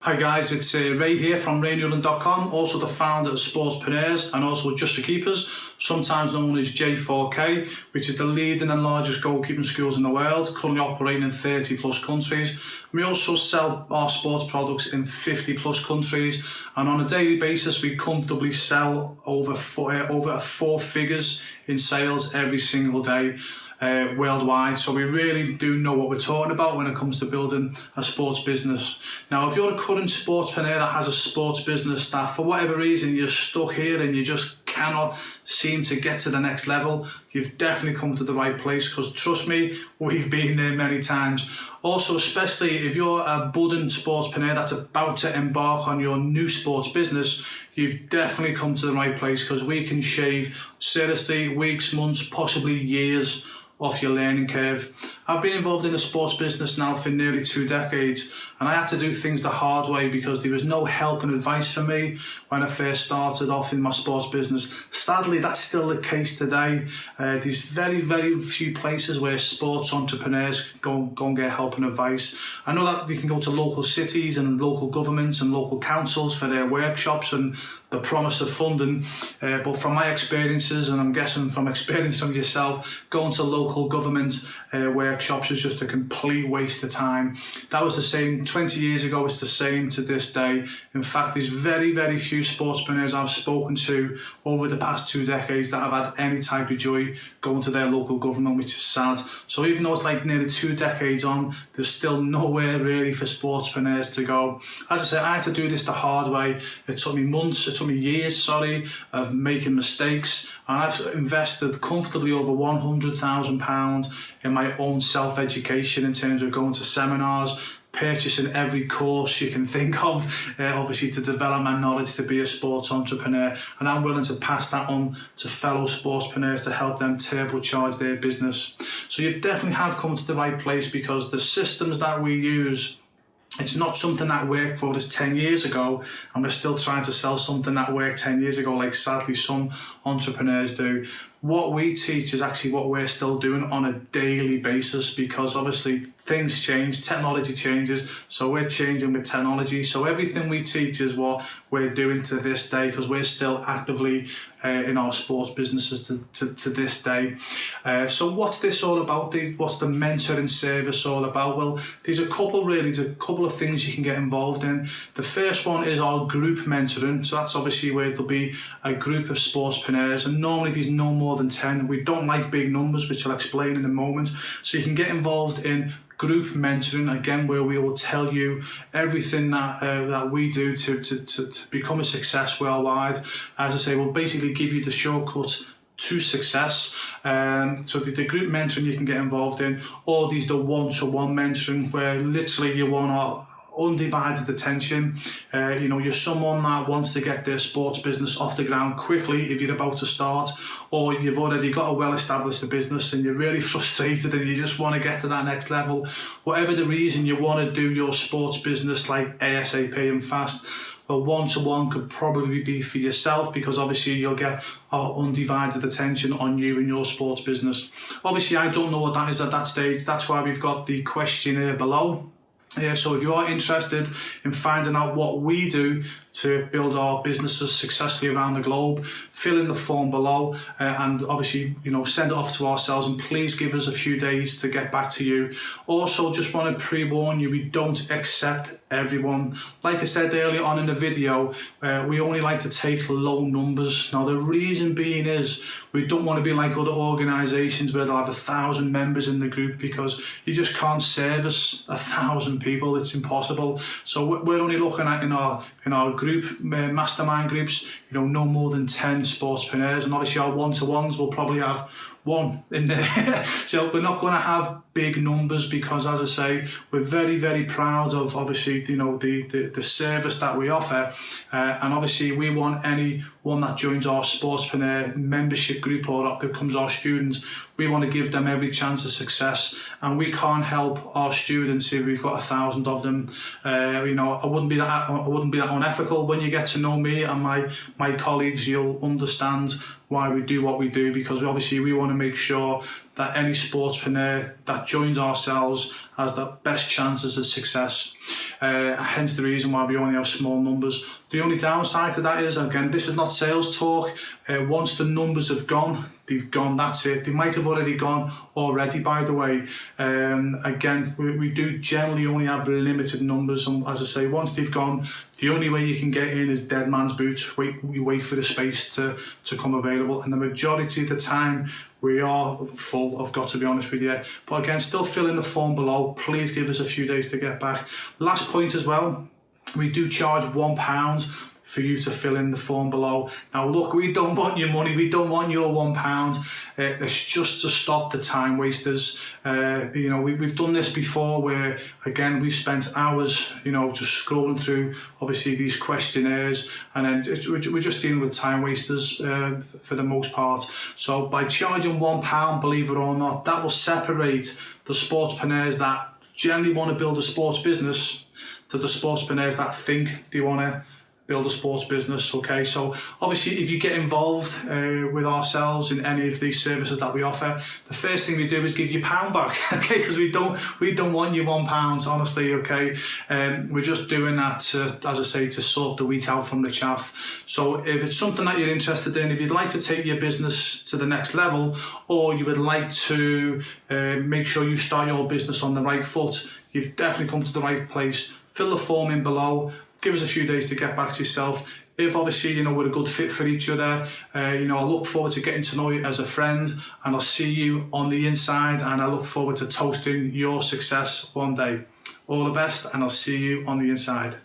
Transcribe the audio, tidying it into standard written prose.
Hi guys, it's Ray here from RayNewland.com, also the founder of Sportspreneurs and also Just for Keepers, sometimes known as J4K, which is the leading and largest goalkeeping schools in the world, currently operating in 30 plus countries. We also sell our sports products in 50 plus countries, and on a daily basis we comfortably sell over four figures in sales every single day. Worldwide, so we really do know what we're talking about when it comes to building a sports business. Now, if you're a current sportspreneur that has a sports business that for whatever reason you're stuck here and you just cannot seem to get to the next level, you've definitely come to the right place, because trust me, we've been there many times. Also, especially if you're a budding sportspreneur that's about to embark on your new sports business, you've definitely come to the right place, because we can shave seriously weeks, months, possibly years off your learning curve. I've been involved in the sports business now for nearly 2 decades, and I had to do things the hard way because there was no help and advice for me when I first started off in my sports business. Sadly, that's still the case today. There's very, very few places where sports entrepreneurs go and get help and advice. I know that you can go to local cities and local governments and local councils for their workshops and the promise of funding, but from my experiences, and I'm guessing from experience from yourself, going to local government workshops is just a complete waste of time. That was the same 20 years ago, it's the same to this day. In fact, there's very, very few sportspreneurs I've spoken to over the past 2 decades that have had any type of joy going to their local government, which is sad. So even though it's like nearly 2 decades on, there's still nowhere really for sportspreneurs to go. As I said, I had to do this the hard way. It took me months, it took me years, of making mistakes, and I've invested comfortably over £100,000 in my own self-education in terms of going to seminars, purchasing every course you can think of, obviously to develop my knowledge to be a sports entrepreneur, and I'm willing to pass that on to fellow sportspreneurs to help them turbocharge their business. So you definitely have come to the right place, because the systems that we use, it's not something that worked for us 10 years ago, and we're still trying to sell something that worked 10 years ago, like sadly some entrepreneurs do. What we teach is actually what we're still doing on a daily basis, because obviously things change, technology changes, so we're changing with technology. So everything we teach is what we're doing to this day, because we're still actively in our sports businesses to this day. So what's this all about? What's the mentoring service all about? Well, there's a couple of things you can get involved in. The first one is our group mentoring. So that's obviously where there'll be a group of sportspreneurs, and normally there's no more than 10. We don't like big numbers, which I'll explain in a moment. So you can get involved in group mentoring, again, where we will tell you everything that we do to become a success worldwide. As I say, we'll basically give you the shortcut to success. So the group mentoring you can get involved in, or there's the one-to-one mentoring, where literally you want our undivided attention. You're someone that wants to get their sports business off the ground quickly if you're about to start, or you've already got a well-established business and you're really frustrated and you just want to get to that next level. Whatever the reason, you want to do your sports business like ASAP and fast. Well, one-to-one could probably be for yourself, because obviously you'll get our undivided attention on you and your sports business. Obviously, I don't know what that is at that stage. That's why we've got the questionnaire below. So if you are interested in finding out what we do to build our businesses successfully around the globe, fill in the form below, and obviously, send it off to ourselves, and please give us a few days to get back to you. Also, just want to pre-warn you, we don't accept everyone. Like I said earlier on in the video, we only like to take low numbers. Now, the reason being is we don't want to be like other organisations where they'll have 1,000 members in the group, because you just can't service 1,000 people. It's impossible. So we're only looking at in our group mastermind groups, no more than 10 sportspreneurs, and obviously our one-to-ones will probably have one in there. So we're not going to have big numbers, because, as I say, we're very, very proud of obviously the service that we offer, and obviously we want anyone that joins our sportspreneur membership group or that becomes our students, we want to give them every chance of success, and we can't help our students if we've got 1,000 of them. I wouldn't be that unethical. When you get to know me and my colleagues, you'll understand why we do what we do, because obviously we want to make sure that any sportspreneur that joins ourselves has the best chances of success. Hence the reason why we only have small numbers. The only downside to that is, again, this is not sales talk. Once the numbers have gone, they've gone, that's it. They might have already gone already, by the way. Again, we do generally only have limited numbers. And as I say, once they've gone, the only way you can get in is dead man's boots. We wait for the space to come available. And the majority of the time, we are full, I've got to be honest with you. But again, still fill in the form below. Please give us a few days to get back. Last point as well, we do charge £1 for you to fill in the form below. Now look, we don't want your money, we don't want your £1. It's just to stop the time wasters. We've done this before where, again, we've spent hours, just scrolling through, obviously, these questionnaires, and then we're just dealing with time wasters for the most part. So by charging £1, believe it or not, that will separate the sportspreneurs that generally want to build a sports business to the sportspreneurs that think they want to build a sports business. Okay, so obviously if you get involved with ourselves in any of these services that we offer, the first thing we do is give you £1 back, okay, because we don't want you £1, honestly, okay. We're just doing that to, as I say, to sort the wheat out from the chaff. So if it's something that you're interested in, if you'd like to take your business to the next level, or you would like to make sure you start your business on the right foot, you've definitely come to the right place. Fill the form in below. Give us a few days to get back to yourself. If obviously, we're a good fit for each other, I look forward to getting to know you as a friend, and I'll see you on the inside, and I look forward to toasting your success one day. All the best, and I'll see you on the inside.